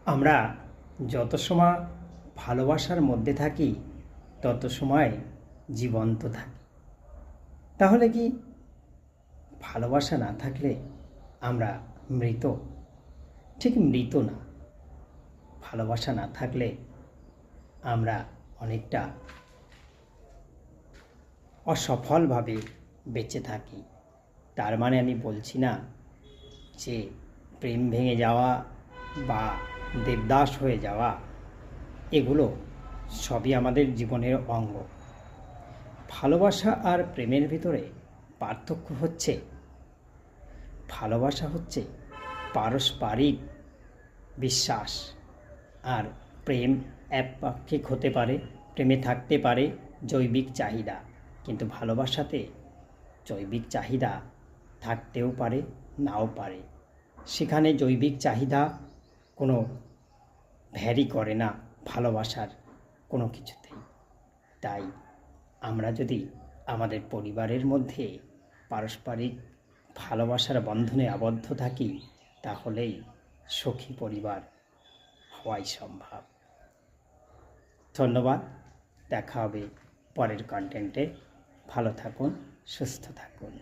আমরা যত সময় ভালোবাসার মধ্যে থাকি তত সময় জীবন্ত থাকি। তাহলে কি ভালোবাসা না থাকলে আমরা মৃত? ঠিক মৃত না। ভালোবাসা না থাকলে আমরা অনেকটা অসফলভাবে বেঁচে থাকি। তার মানে আমি বলছি না যে প্রেম ভেঙে যাওয়া বা দেবদাস হয়ে যাওয়া এগুলো সবই আমাদের জীবনের অঙ্গ। ভালোবাসা আর প্রেমের ভিতরে পার্থক্য হচ্ছে, ভালোবাসা হচ্ছে পারস্পরিক বিশ্বাস, আর প্রেম একপাক্ষিক হতে পারে। প্রেমে থাকতে পারে জৈবিক চাহিদা, কিন্তু ভালোবাসাতে জৈবিক চাহিদা থাকতেও পারে, নাও পারে। সেখানে জৈবিক চাহিদা কোনো ভ্যারি করে না ভালোবাসার কোনো কিছুতেই। তাই আমরা যদি আমাদের পরিবারের মধ্যে পারস্পরিক ভালোবাসার বন্ধনে আবদ্ধ থাকি, তাহলেই সুখী পরিবার হওয়াই সম্ভব। ধন্যবাদ। দেখা হবে পরের কন্টেন্টে। ভালো থাকুন, সুস্থ থাকুন।